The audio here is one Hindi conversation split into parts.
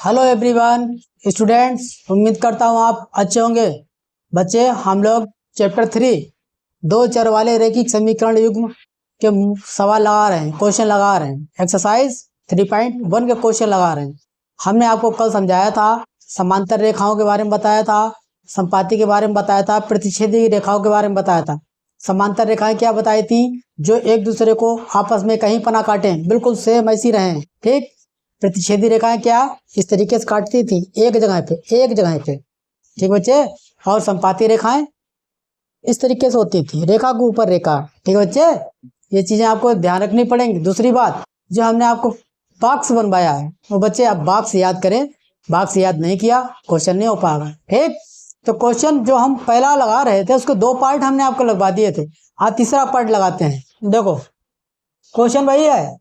हेलो एवरीवन स्टूडेंट्स, उम्मीद करता हूँ आप अच्छे होंगे। बच्चे, हम लोग चैप्टर 3 दो चर वाले रैखिक समीकरण युग्म के सवाल लगा रहे हैं, क्वेश्चन लगा रहे हैं। एक्सरसाइज 3.1 के क्वेश्चन लगा रहे हैं। हमने आपको कल समझाया था, समांतर रेखाओं के बारे में बताया था, संपाती के बारे में बताया था, प्रतिच्छेदी रेखाओं के बारे में बताया था। समांतर रेखाएं क्या बताई थी? जो एक दूसरे को आपस में कहीं पर ना काटें, बिल्कुल सेम ऐसी रहें। ठीक। प्रतिच्छेदी रेखाएं क्या इस तरीके से काटती थी, एक जगह पे। ठीक बच्चे। और संपाती रेखाएं इस तरीके से होती थी, रेखा के ऊपर रेखा। ठीक बच्चे, ये चीजें आपको ध्यान रखनी पड़ेंगी। दूसरी बात, जो हमने आपको बॉक्स बनवाया है, वो बच्चे आप बॉक्स याद करें। बॉक्स याद नहीं किया, क्वेश्चन नहीं हो पाएगा। ठीक। तो क्वेश्चन जो हम पहला लगा रहे थे, उसके 2 पार्ट हमने आपको लगवा दिए थे। आज तीसरा पार्ट लगाते हैं। देखो, क्वेश्चन वही है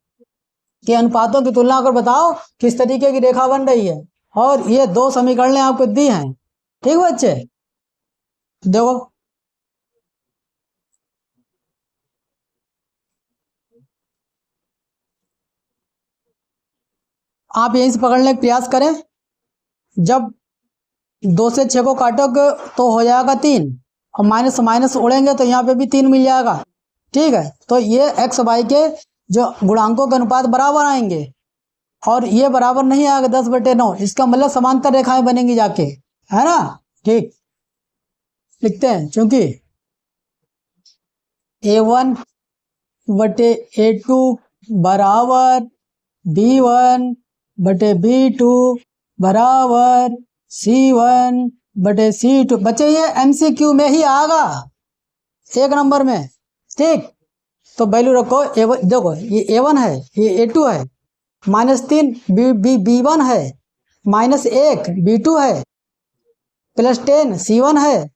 कि अनुपातों की तुलना कर बताओ किस तरीके की रेखा बन रही है। और ये 2 समीकरणें आपको दी हैं। ठीक बच्चे, देखो आप यहीं से पकड़ने का प्रयास करें। जब 2 से 6 को काटोगे तो हो जाएगा 3, और माइनस माइनस उड़ेंगे तो यहाँ पे भी 3 मिल जाएगा। ठीक है, तो ये एक्स वाई के जो गुणांकों के अनुपात बराबर आएंगे, और ये बराबर नहीं आएगा 10/9। इसका मतलब समांतर रेखाएं बनेंगी जाके, है ना। ठीक, लिखते हैं। चूंकि A1/A2 बराबर B1/B2 बराबर C1/C2। बच्चे, ये MCQ में ही आएगा, 1 नंबर में। ठीक, तो वैल्यू रखो। A1, देखो ये A1 है, ये A2 है, -3 B1 है, -1 B2 है, +10 C1 है,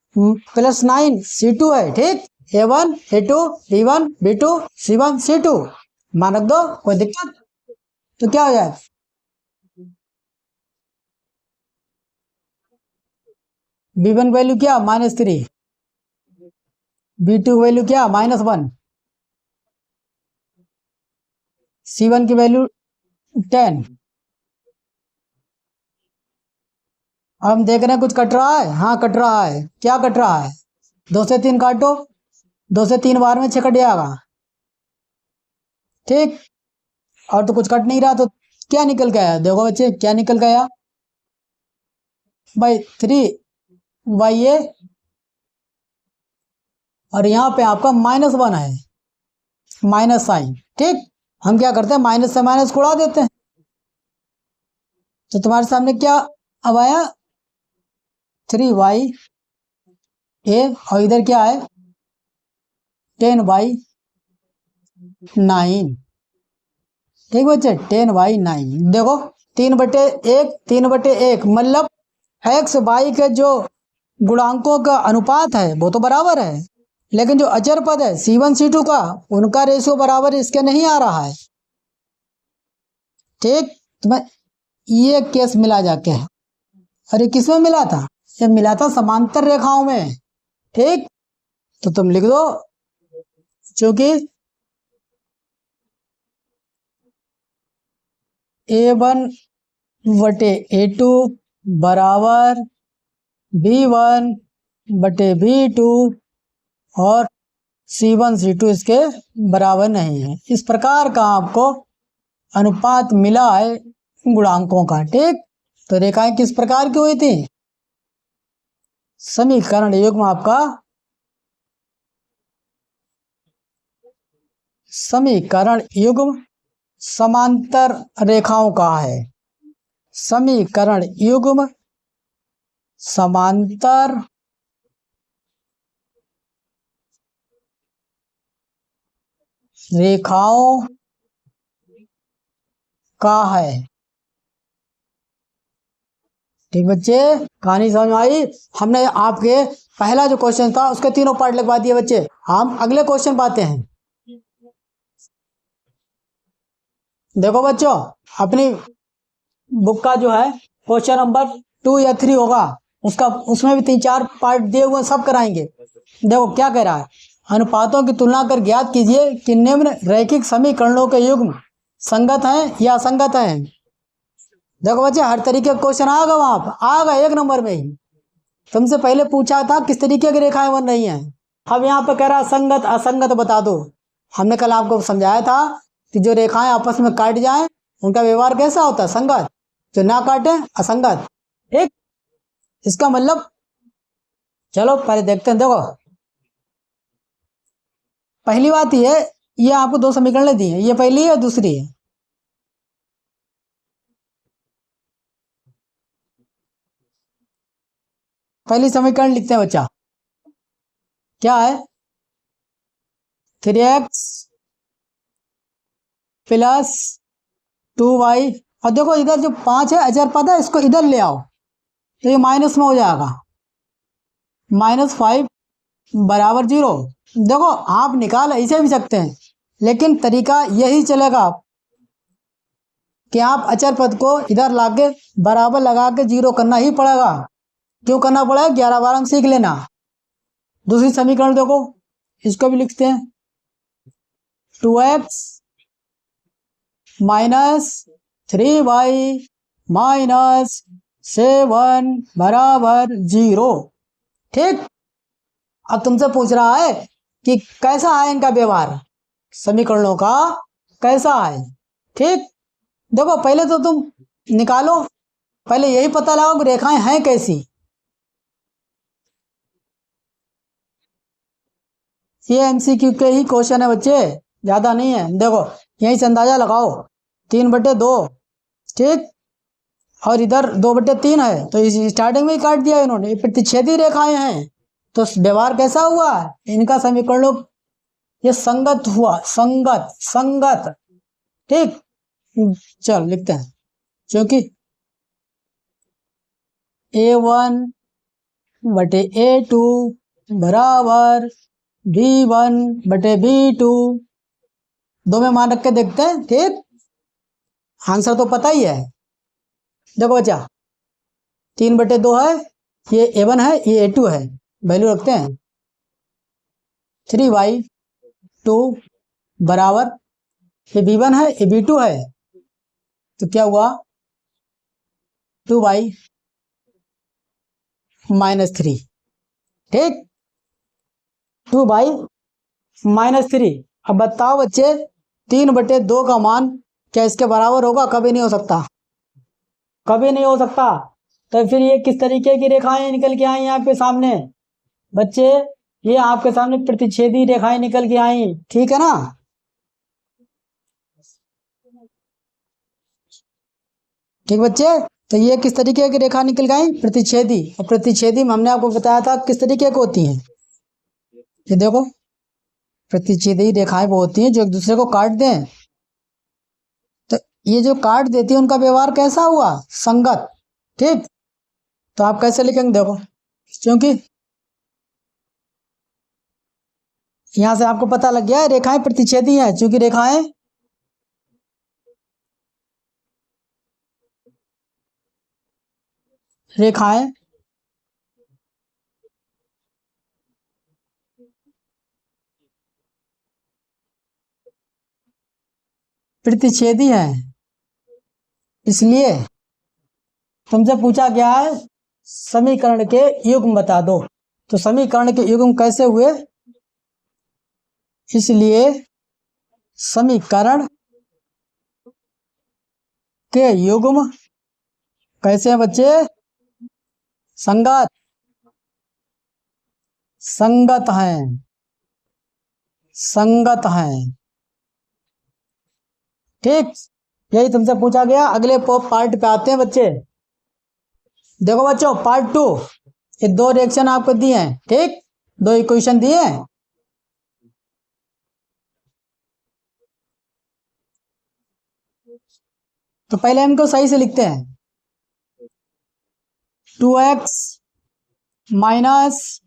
+9 C2 है। ठीक, A1 A2 B1 B2 C1 C2 मान रख दो, कोई दिक्कत? तो क्या हो जाए, B1 वैल्यू क्या -3, B2 वैल्यू क्या -1, C1 की वैल्यू 10। अब हम देख रहे हैं कुछ कट रहा है। हाँ कट रहा है। क्या कट रहा है? 2 से 3 काटो, 2 से 3 बार में 6 कट जाएगा। ठीक, और तो कुछ कट नहीं रहा, तो क्या निकल के आया? देखो बच्चे, क्या निकल के आया भाई? 3/a, और यहाँ पे आपका -1 है, माइनस साइन। ठीक, हम क्या करते हैं, माइनस से माइनस को उड़ा देते हैं। तो तुम्हारे सामने क्या अब आया? 3/a, और इधर क्या है? 10/9। ठीक बच्चे, 10/9। देखो 3/1 मतलब एक्स वाई के जो गुणांकों का अनुपात है वो तो बराबर है, लेकिन जो अचर पद है C1 C2 का, उनका रेशियो बराबर इसके नहीं आ रहा है। ठीक, तो मैं ये केस मिला जाके है। अरे किसमें मिला था? ये मिला था समांतर रेखाओं में। ठीक, तो तुम लिख दो, क्योंकि A1/A2 बराबर B1/B2 और C1 C2 इसके बराबर नहीं है। इस प्रकार का आपको अनुपात मिला है गुणांकों का। ठीक, तो रेखाएं किस प्रकार की हुई थी? समीकरण युग्म आपका समीकरण युग्म समांतर रेखाओं का है। समीकरण युग्म समांतर रेखाओं का है। ठीक बच्चे, कहानी समझ में आई? हमने आपके पहला जो क्वेश्चन था उसके 3 पार्ट लगवा दिए बच्चे। हम अगले क्वेश्चन पाते हैं। देखो बच्चों, अपनी बुक का जो है क्वेश्चन नंबर 2 या 3 होगा, उसका उसमें भी 3-4 पार्ट दिए हुए, सब कराएंगे। देखो क्या कह रहा है, अनुपातों की तुलना कर ज्ञात कीजिए कि निम्न रैखिक समीकरणों के युग्म संगत हैं या असंगत हैं। देखो बच्चे हर तरीके का क्वेश्चन आएगा, वहां पर आएगा 1 नंबर में ही। तुमसे पहले पूछा था किस तरीके की रेखाएं बन रही हैं, अब यहाँ पे कह रहा संगत असंगत बता दो। हमने कल आपको समझाया था कि जो रेखाएं आपस में काट जाएं उनका व्यवहार कैसा होता है, संगत, जो ना काटे असंगत। ठीक, इसका मतलब चलो पहले देखते हैं। देखो पहली बात ये आपको 2 समीकरण दी है, ये पहली है दूसरी है। पहली समीकरण लिखते हैं बच्चा, क्या है 3x प्लस 2y, और देखो इधर जो 5 है अचर पद है, इसको इधर ले आओ तो ये माइनस में हो जाएगा, -5 बराबर 0। देखो आप निकाल ऐसे भी सकते हैं, लेकिन तरीका यही चलेगा कि आप अचर पद को इधर लाके बराबर लगा के 0 करना ही पड़ेगा। क्यों करना पड़ेगा, 11 बार सीख लेना। दूसरी समीकरण देखो, इसको भी लिखते हैं 2x माइनस 3y माइनस 7 बराबर 0। ठीक, अब तुमसे पूछ रहा है कि कैसा है इनका व्यवहार, समीकरणों का कैसा है। ठीक, देखो पहले तो तुम निकालो, पहले यही पता लगाओ कि रेखाएं हैं कैसी। ये एमसीक्यू के ही क्वेश्चन है बच्चे, ज्यादा नहीं है। देखो यहीं से अंदाजा लगाओ, 3/2, ठीक, और इधर 2/3 है, तो इस स्टार्टिंग में ही काट दिया इन्होंने, प्रतिच्छेदी रेखाएं हैं, तो व्यवहार कैसा हुआ इनका, समीकरणों ये संगत हुआ, संगत संगत। ठीक, चल लिखते हैं, क्योंकि A1/A2 बराबर B1/B2, 2 में मान रख के देखते हैं। ठीक, आंसर तो पता ही है। देखो बच्चा 3/2 है, ये A1 है, ये A2 है, वैल्यू रखते हैं 3y2 बराबर, ये B1 है, ये B2 है, तो क्या हुआ 2y -3। ठीक, 2y-3। अब बताओ बच्चे 3/2 का मान क्या इसके बराबर होगा, कभी नहीं हो सकता, कभी नहीं हो सकता। तो फिर ये किस तरीके की रेखाएं निकल के आई आपके सामने बच्चे, ये आपके सामने प्रतिच्छेदी रेखाएं निकल के आई। ठीक है ना, ठीक बच्चे, तो ये किस तरीके की रेखा निकल गई, प्रतिच्छेदी। और प्रतिच्छेदी में हमने आपको बताया था किस तरीके की होती हैं, ये देखो प्रतिच्छेदी रेखाएं वो होती हैं जो एक दूसरे को काट दें, तो ये जो काट देती है उनका व्यवहार कैसा हुआ, संगत। ठीक, तो आप कैसे लिखेंगे, देखो क्योंकि यहां से आपको पता लग गया है रेखाएं प्रतिच्छेदी हैं, क्योंकि रेखाएं रेखाएं प्रतिच्छेदी हैं, इसलिए तुमसे पूछा गया है समीकरण के युग्म बता दो। तो समीकरण के युग्म कैसे हुए, इसलिए समीकरण के युग्म कैसे हैं बच्चे, संगत, संगत हैं, संगत हैं। ठीक, यही तुमसे पूछा गया। अगले पार्ट पे आते हैं बच्चे। देखो बच्चों पार्ट 2, ये 2 रिएक्शन आपको दिए हैं, ठीक, 2 इक्वेशन दिए हैं। तो पहले इनको सही से लिखते हैं, 2x माइनस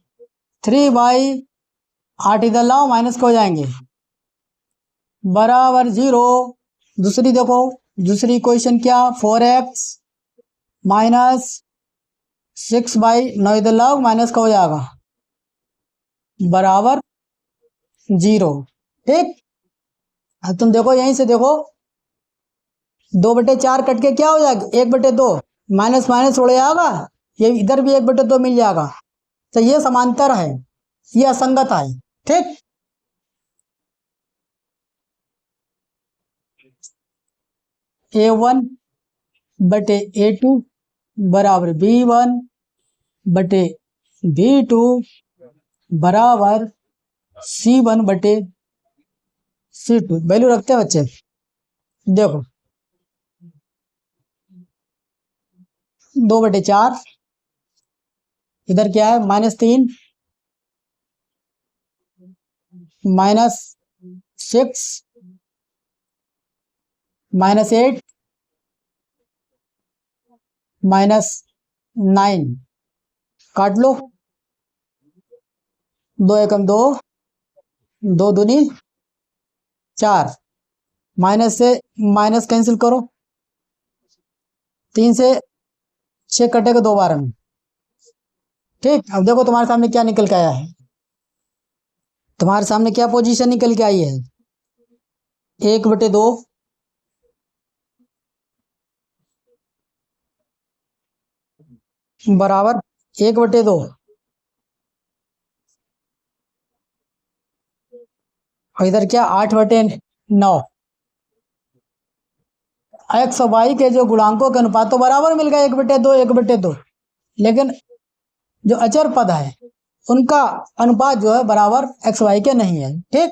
3y, 8 इधर लाओ माइनस को हो जाएंगे, बराबर 0। दूसरी देखो, दूसरी इक्वेशन क्या, 4x माइनस 6y, 9 इधर लाओ माइनस का हो जाएगा, बराबर 0। ठीक, अब तुम देखो यहीं से देखो 2/4 कट के क्या हो जाएगा, 1/2, माइनस माइनस उड़ जाएगा, ये इधर भी 1/2 मिल जाएगा। तो ये समांतर है, ये असंगत है। ठीक, A1/A2 बराबर B1/B2 बराबर C1/C2। वैल्यू रखते हैं बच्चे। देखो 2/4, इधर क्या है -3, -6, -8, -9, काट लो। 2 एकम 2, 2 दूनी 4, माइनस से माइनस कैंसिल करो, 3 से 6 कटेगा 2 बार में। ठीक, अब देखो तुम्हारे सामने क्या निकल के आया है, तुम्हारे सामने क्या पोजीशन निकल के आई है, 1/2 बराबर 1/2, और इधर क्या 8/9। एक्स और वाई के जो गुणांकों के अनुपात तो बराबर मिल गए, 1/2 1/2, लेकिन जो अचर पद है उनका अनुपात जो है बराबर एक्स वाई के नहीं है। ठीक,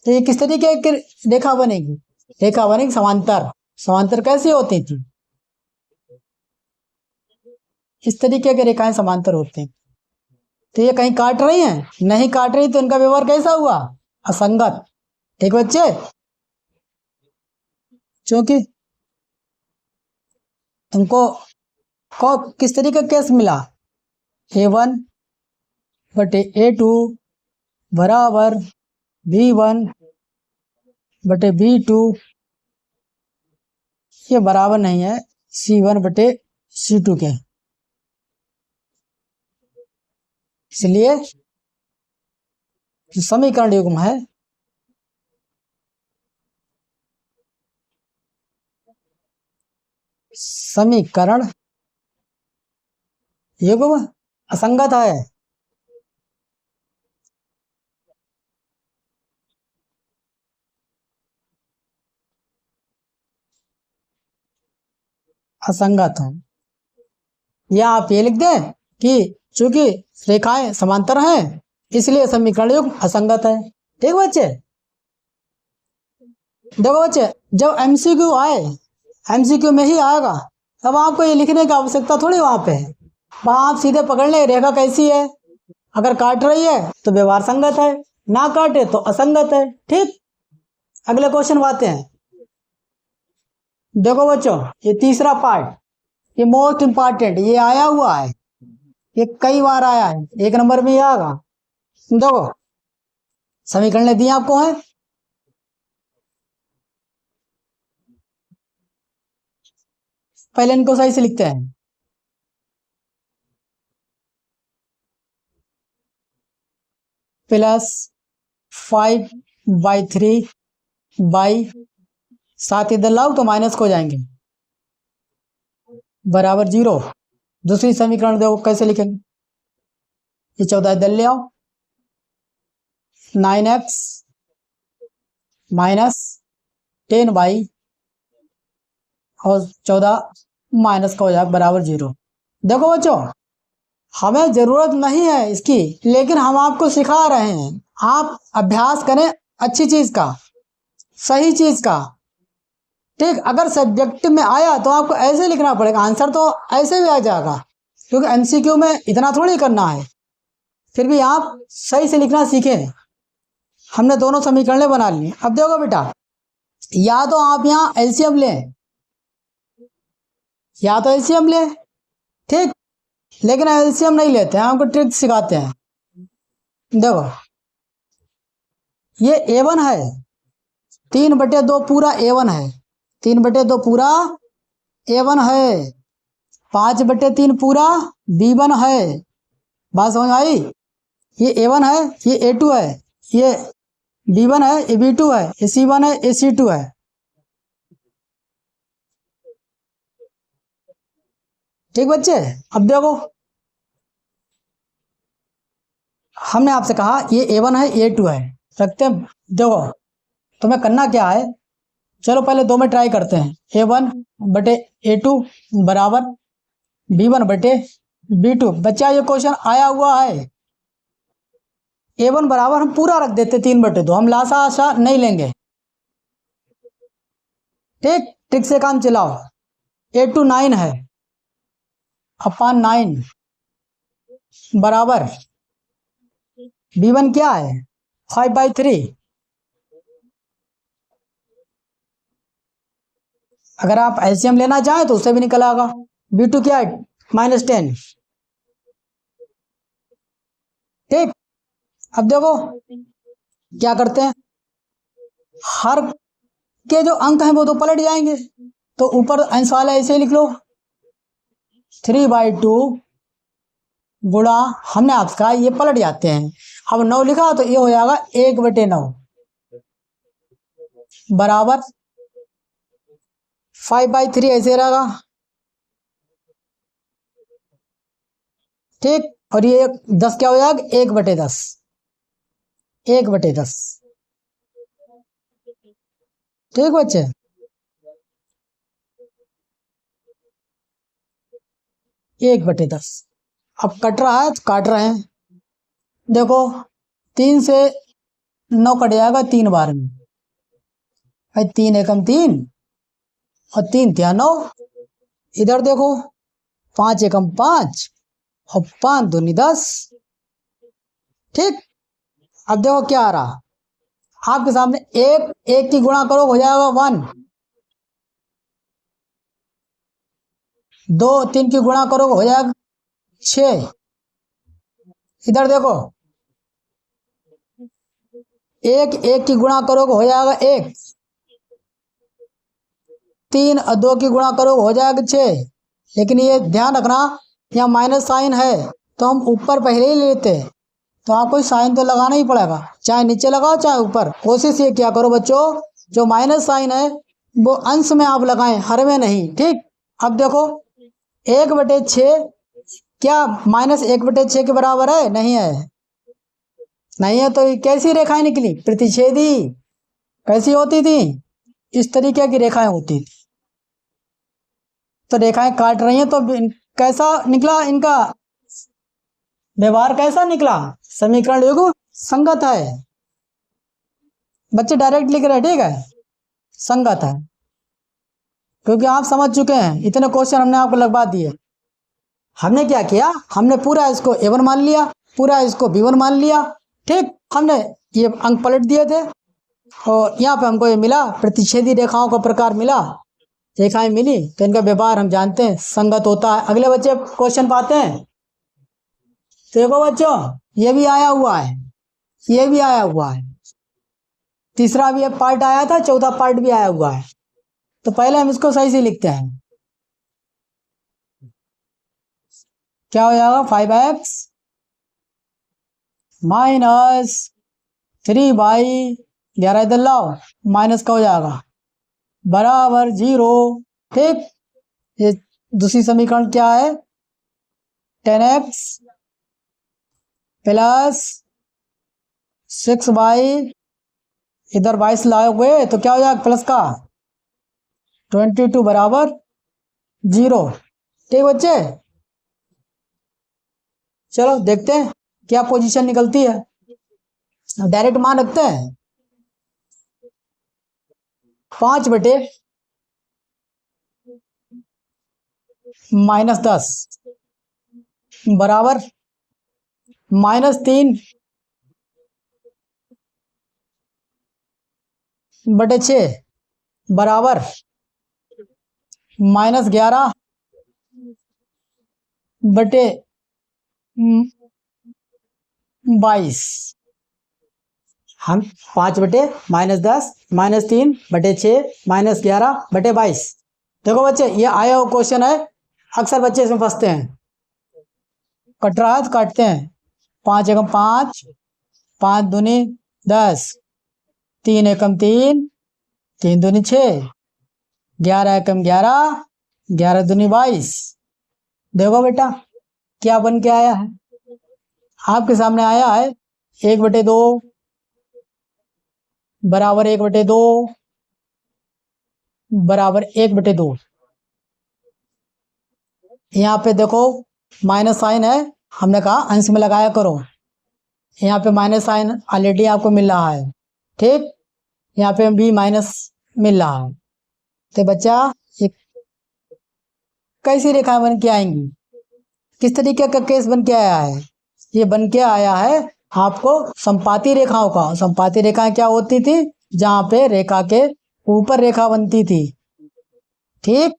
तो ये किस तरीके की रेखा बनेगी, रेखा बनेगी समांतर। समांतर कैसी होती थी, इस तरीके की रेखाएं समांतर होती हैं। तो ये कहीं काट रही हैं, नहीं काट रही, तो इनका व्यवहार कैसा हुआ, असंगत। ठीक बच्चे, क्योंकि तुमको को किस तरीके का केस मिला, A1/A2 बराबर B1/B2, ये बराबर नहीं है C1/C2 के। इसलिए जो समीकरण युग्म है समीकरण युग्म असंगत है। असंगत है, या आप ये लिख दें कि चूंकि रेखाएं समांतर हैं इसलिए समीकरण युग्म असंगत है। ठीक बच्चे, देखो बच्चे, जब एमसीक्यू आए, एमसीक्यू में ही आएगा, तब आपको ये लिखने की आवश्यकता थोड़ी वहां पे है। वहां आप सीधे पकड़ लें रेखा कैसी है, अगर काट रही है तो व्यवहार संगत है, ना काटे तो असंगत है। ठीक, अगले क्वेश्चन आते हैं। देखो बच्चों, ये तीसरा पार्ट, ये मोस्ट इंपॉर्टेंट, ये आया हुआ है, ये कई बार आया है, 1 नंबर में ही आएगा। देखो समीकरण दिए आपको है, पहले इनको सही से लिखते हैं। +5/3/7 इधर लाओ तो माइनस को जाएंगे, बराबर 0। दूसरी समीकरण देखो कैसे लिखेंगे, ये 14 इधर ले आओ, 9x -10y और 14 माइनस का हो जाएगा बराबर 0। देखो बच्चों, हमें जरूरत नहीं है इसकी, लेकिन हम आपको सिखा रहे हैं, आप अभ्यास करें अच्छी चीज का, सही चीज का। ठीक, अगर सब्जेक्ट में आया तो आपको ऐसे लिखना पड़ेगा, आंसर तो ऐसे भी आ जाएगा, क्योंकि एमसीक्यू में इतना थोड़ी करना है। फिर भी आप सही से लिखना सीखें। हमने दोनों समीकरणें बना ली। अब देखो बेटा, या तो आप यहाँ एलसीएम लें, या तो एलसीएम लें, ठीक, लेकिन एलसीएम नहीं लेते हैं, आपको ट्रिक सिखाते हैं। देखो ये A1 है, 3/2 पूरा A1 है, 3/2 पूरा A1 है, 5/3 पूरा B1 है। बात समझ आई, ये A1 है, ये A2 है, ये B1 है, ये B2 है, ये C1 है, ये C2 है। ठीक बच्चे, अब देखो हमने आपसे कहा ये A1 है ये A2 है, रखते हैं। देखो तुम्हें करना क्या है, चलो पहले दो में ट्राई करते हैं। A1 बटे A2 बराबर B1 बटे B2। बच्चा ये क्वेश्चन आया हुआ है। A1 बराबर हम पूरा रख देते 3/2, हम लासा आशा नहीं लेंगे। ठीक, ट्रिक से काम चलाओ। A2 9 है अपॉन 9 बराबर B1 क्या है 5/3। अगर आप एलसीएम लेना चाहें तो उससे भी निकल आएगा। B2 क्या है -10। ठीक, अब देखो क्या करते हैं, हर के जो अंक हैं वो तो पलट जाएंगे, तो ऊपर अंश वाला ऐसे ही लिख लो 3/2 गुणा, हमने आपसे कहा ये पलट जाते हैं। अब 9 लिखा तो ये हो जाएगा 1/9 बराबर 5/3 ऐसे रहेगा। ठीक, और ये 10 क्या हो जाएगा 1/10, 1/10। ठीक बच्चे, एक बटे 10। अब कट रहा है तो काट रहे हैं। देखो 3 से 9 कट जाएगा 3 बार में, भाई 3 एकम 3 और 3 क्या 9। इधर देखो 5 एकम 5 और 5 दूनी 10। ठीक, अब देखो क्या आ रहा आपके सामने, एक एक की गुणा करो हो जाएगा 1, 2 3 की गुणा करो हो जाएगा 6। इधर देखो एक एक की गुणा करोगे हो जाएगा 1, 3 और 2 की गुणा करोगे हो जाएगा 6। लेकिन ये ध्यान रखना यहाँ माइनस साइन है तो हम ऊपर पहले ही लेते, तो आपको साइन तो लगाना ही पड़ेगा, चाहे नीचे लगाओ चाहे ऊपर। कोशिश ये क्या करो बच्चों, जो माइनस साइन है वो अंश में आप लगाएं, हर में नहीं। ठीक, अब देखो 1/6 क्या -1/6 के बराबर है? नहीं है, नहीं है तो कैसी रेखाएं निकली? प्रतिच्छेदी। कैसी होती थी? इस तरीके की रेखाएं होती थी। तो रेखाएं काट रही हैं तो कैसा निकला इनका व्यवहार, कैसा निकला? समीकरण युग्म संगत है। बच्चे डायरेक्ट लिख रहे हैं, ठीक है, संगत है, क्योंकि आप समझ चुके हैं, इतने क्वेश्चन हमने आपको लगवा दिए। हमने क्या किया, हमने पूरा इसको A1 मान लिया, पूरा इसको B1 मान लिया। ठीक, हमने ये अंक पलट दिए थे और यहाँ पे हमको ये मिला, प्रतिच्छेदी रेखाओं का प्रकार मिला, रेखाएं मिली, तो इनका व्यवहार हम जानते हैं, संगत होता है। अगले बच्चे क्वेश्चन पाते हैं। देखो बच्चों ये भी आया हुआ है, ये भी आया हुआ है, तीसरा भी एक पार्ट आया था, चौथा पार्ट भी आया हुआ है। तो पहले हम इसको सही से लिखते हैं। क्या हो जाएगा 5x माइनस 3/11 इधर लाओ, माइनस का हो जाएगा बराबर 0। ठीक, ये दूसरी समीकरण क्या है 10x प्लस 6 इधर 22 लाओगे तो क्या हो जाएगा प्लस का 22 बराबर 0। ठीक बच्चे, चलो देखते हैं क्या पोजीशन निकलती है। डायरेक्ट मान रखते हैं 5/-10 बराबर -3/6 बराबर -11/22। हम 5/-10 -3/6 -11/22। देखो बच्चे ये आया हुआ क्वेश्चन है, अक्सर बच्चे इसमें फंसते हैं। कट रहा है तो काटते हैं, 5 एकम 5, 5 दूनी 10, 3 एकम 3, 3 दूनी 6, 11 एकम 11, 11 दूनी 22, देखो बेटा क्या बन के आया है, आपके सामने आया है 1/2 बराबर 1/2 बराबर 1/2। यहाँ पे देखो माइनस साइन है, हमने कहा अंश में लगाया करो। यहाँ पे माइनस साइन ऑलरेडी आपको मिल रहा है, ठीक, यहाँ पे भी माइनस मिल रहा है। तो बच्चा ये कैसी रेखाएं बन के आएंगी, किस तरीके का केस बन के आया है? ये बन के आया है आपको संपाती रेखाओं का। संपाती रेखाएं क्या होती थी? जहां पे रेखा के ऊपर रेखा बनती थी, ठीक।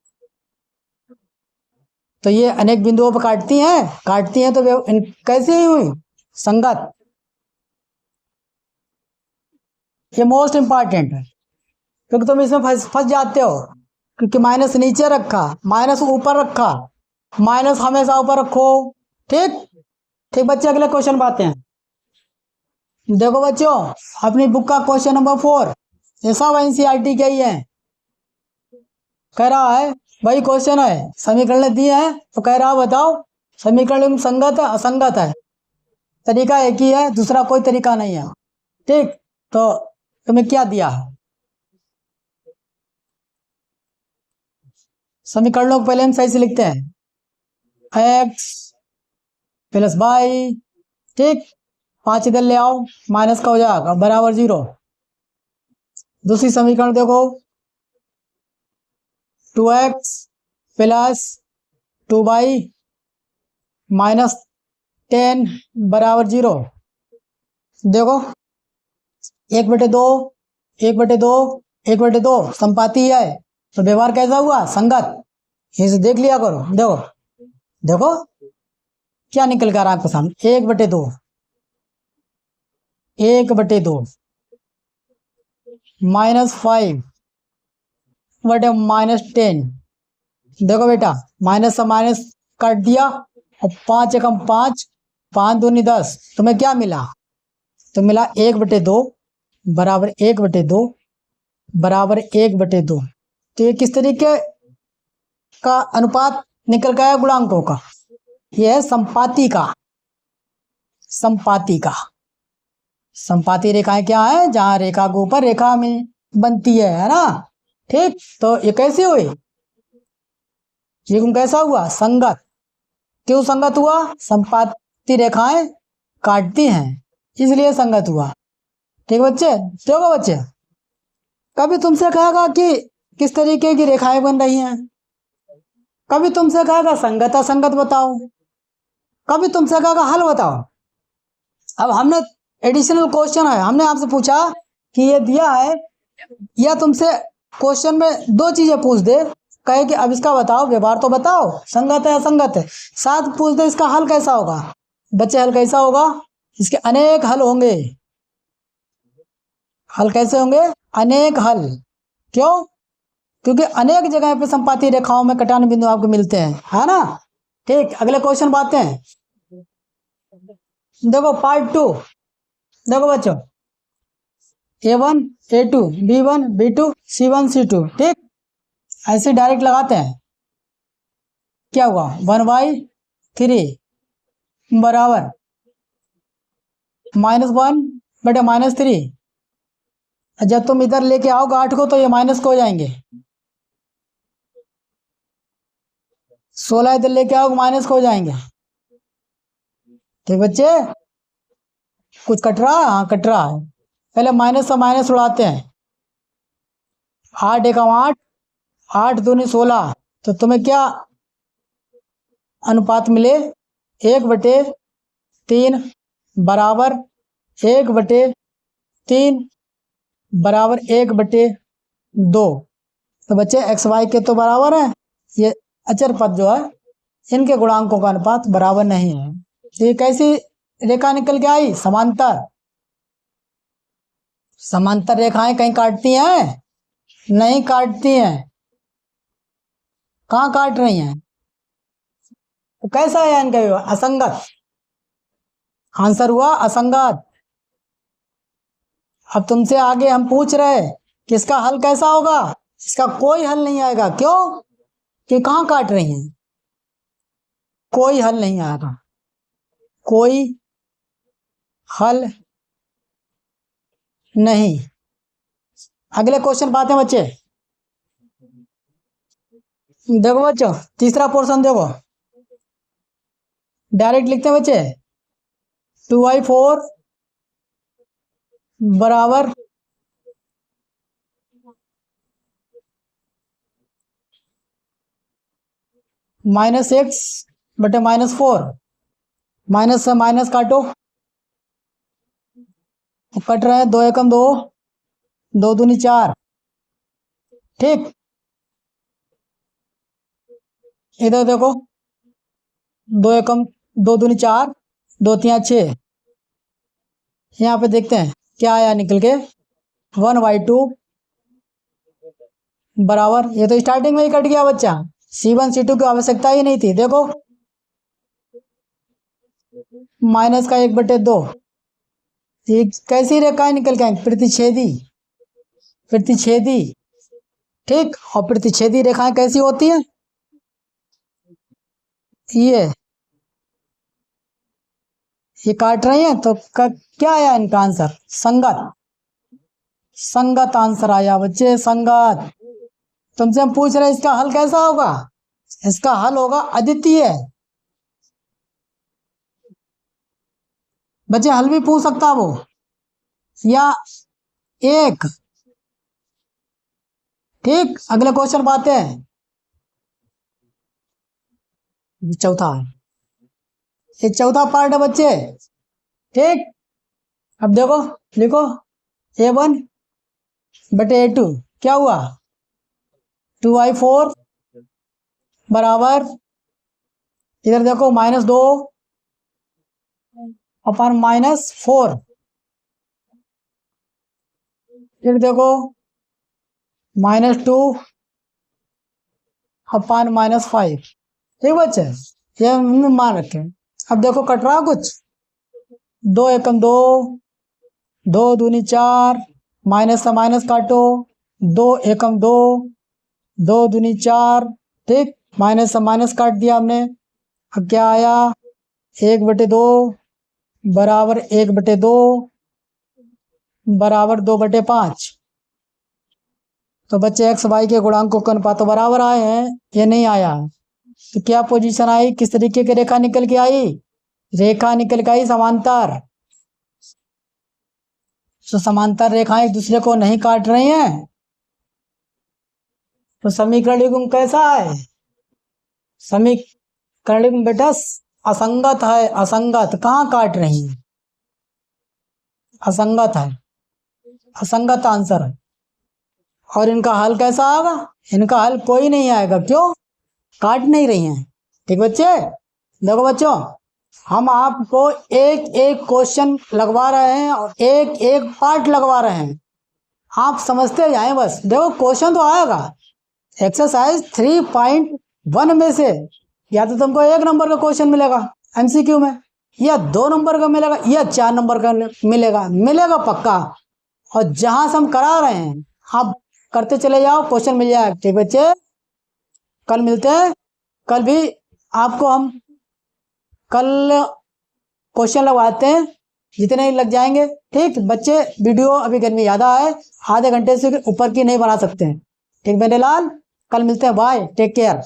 तो ये अनेक बिंदुओं पर काटती हैं तो कैसी हुई? संगत। ये मोस्ट इंपॉर्टेंट है क्योंकि तुम इसमें फंस जाते हो, क्योंकि माइनस नीचे रखा, माइनस ऊपर रखा, माइनस हमेशा ऊपर रखो, ठीक। ठीक बच्चे, अगले क्वेश्चन पे आते हैं। देखो बच्चों अपनी बुक का क्वेश्चन नंबर 4, ये सब एनसीईआरटी के ही है। कह रहा है भाई क्वेश्चन है, समीकरण दिए हैं तो कह रहा बताओ समीकरण संगत है असंगत है? तरीका एक ही है, दूसरा कोई तरीका नहीं है, ठीक। तो तुम्हें क्या दिया है? समीकरणों को पहले हम सही से लिखते हैं, x प्लस वाई, ठीक, 5 इधर ले आओ, माइनस का हो जाएगा बराबर 0। दूसरी समीकरण देखो 2x प्लस 2y माइनस 10 बराबर 0। देखो 1/2 1/2 1/2 संपाती है, तो व्यवहार कैसा हुआ? संगत। इसे देख लिया करो। देखो देखो क्या निकल कर आपके सामने, 1/2 1/2 -5 बटे -10। देखो बेटा माइनस से माइनस काट दिया और 5 एकम 5, 5 दूनी 10, तुम्हें क्या मिला? तो मिला 1/2 बराबर 1/2 बराबर 1/2। तो ये किस तरीके का अनुपात निकल गया गुणांकों का? यह है संपाती का। संपाती का, संपाती रेखाएं क्या है? जहां रेखा के ऊपर रेखा में बनती है ना, ठीक। तो ये कैसे हुई? ये गुण कैसा हुआ? संगत। क्यों संगत हुआ? संपाती रेखाएं काटती हैं इसलिए संगत हुआ, ठीक बच्चे। देखो बच्चे कभी तुमसे कहेगा कि किस तरीके की रेखाएं बन रही हैं, कभी तुमसे कहेगा संगत असंगत बताओ, कभी तुमसे कहेगा हल बताओ। अब हमने एडिशनल क्वेश्चन है, हमने आपसे पूछा कि ये दिया है, या तुमसे क्वेश्चन में 2 चीजें पूछ दे, कहे कि अब इसका बताओ, व्यवहार तो बताओ, संगत है असंगत है, साथ पूछ दे इसका हल कैसा होगा। बच्चे हल कैसा होगा? इसके अनेक हल होंगे। हल कैसे होंगे? अनेक हल। क्यों? क्योंकि अनेक जगह पे संपाती रेखाओं में कटान बिंदु आपको मिलते हैं, है ना, ठीक। अगले क्वेश्चन बातें हैं। देखो पार्ट 2, देखो बच्चों A1 A2 B1 B2 C1 C2, ठीक। ऐसे डायरेक्ट लगाते हैं। क्या हुआ? 1/3 बराबर -1 बटे -3। जब तुम इधर लेके आओगे 8 को तो ये माइनस को हो जाएंगे, 16 इधर लेके आओगे माइनस को हो जाएंगे, ठीक बच्चे। कुछ कट रहा है? हाँ कट रहा है। पहले माइनस से माइनस उड़ाते हैं। 8 एकम 8, 8 दूनी 16, तो तुम्हें क्या अनुपात मिले? 1/3 बराबर 1/3 बराबर 1/2। तो बच्चे एक्स वाई के तो बराबर है, ये अचर पद जो है इनके गुणांकों का अनुपात बराबर नहीं है। तो ये कैसी रेखा निकल के आई? समांतर। समांतर रेखाएं कहीं काटती हैं? नहीं काटती हैं। कहाँ काट रही हैं? तो कैसा है इनका विवाह? असंगत। आंसर हुआ असंगत। अब तुमसे आगे हम पूछ रहे कि इसका हल कैसा होगा? इसका कोई हल नहीं आएगा। क्यों? कि कहाँ काट रही हैं? कोई हल नहीं आएगा, कोई हल नहीं। अगले क्वेश्चन पे आते हैं बच्चे। देखो बच्चों, तीसरा पोर्शन देखो, डायरेक्ट लिखते हैं बच्चे। 2i4 बराबर -x बटे -4। माइनस से माइनस काटो, कट रहे हैं, 2 एकम 2, 2 दूनी 4। ठीक, इधर देखो, 2 एकम 2 दूनी 4, 2 तिया 6। यहाँ पे देखते हैं क्या आया निकल के। 1/2 बराबर, ये तो स्टार्टिंग में ही कट गया बच्चा, C1 C2 की आवश्यकता ही नहीं थी। देखो माइनस का 1/2, ये कैसी रेखाएं निकल के आएंगी? प्रतिच्छेदी, प्रतिच्छेदी। ठीक, और प्रतिच्छेदी रेखाएं कैसी होती हैं? ये काट रही हैं, तो क्या आया इनका आंसर? संगत, संगत आंसर आया बच्चे, संगत। तुमसे हम पूछ रहे हैं इसका हल कैसा होगा? इसका हल होगा अद्वितीय। बच्चे हल भी पूछ सकता वो, या एक। ठीक, अगले क्वेश्चन पाते हैं। चौथा, ये चौथा पार्ट है बच्चे। ठीक, अब देखो, लिखो A1 बटे A2 क्या हुआ? 2i4 बराबर, इधर देखो -2 अपन -4। फिर देखो -2 अपन -5। ठीक बच्चे, ये हमने मान रखे। अब देखो कट रहा कुछ, 2 एकम 2, 2 दूनी 4, माइनस से माइनस काटो, 2 एकम 2, 2 दूनी 4। ठीक, माइनस से माइनस काट दिया हमने। अब क्या आया? 1/2 बराबर 1/2 बराबर 2/5। तो बच्चे एक्स वाई के गुणांकों के अनुपात तो बराबर आए हैं, ये नहीं आया। तो क्या पोजीशन आई? किस तरीके की रेखा निकल के आई? रेखा निकल के आई समांतर। तो समांतर रेखाएं एक दूसरे को नहीं काट रही हैं, तो समीकरण युग्म कैसा है? समीकरण युग्म बेटा असंगत है। असंगत, कहाँ काट रही है? असंगत है, असंगत आंसर है। और इनका हल कैसा आएगा? इनका हल कोई नहीं आएगा। क्यों? काट नहीं रही हैं। ठीक बच्चे, देखो बच्चों, हम आपको एक एक क्वेश्चन लगवा रहे हैं और एक एक पार्ट लगवा रहे हैं, आप समझते जाएं बस। देखो क्वेश्चन तो आएगा एक्सरसाइज 3.1 में से, या तो तुमको 1 नंबर का क्वेश्चन मिलेगा MCQ में, या 2 नंबर का मिलेगा, या 4 नंबर का मिलेगा, मिलेगा पक्का। और जहां से हम करा रहे हैं आप करते चले जाओ, क्वेश्चन मिल जाएगा। ठीक बच्चे, कल मिलते हैं। कल भी आपको हम कल क्वेश्चन लगवाते हैं, जितने ही लग जाएंगे। ठीक बच्चे, वीडियो अभी गर्मी ज़्यादा है, आधे घंटे से ऊपर की नहीं बना सकते हैं। ठीक मेरे लाल, कल मिलते हैं, बाय, टेक केयर।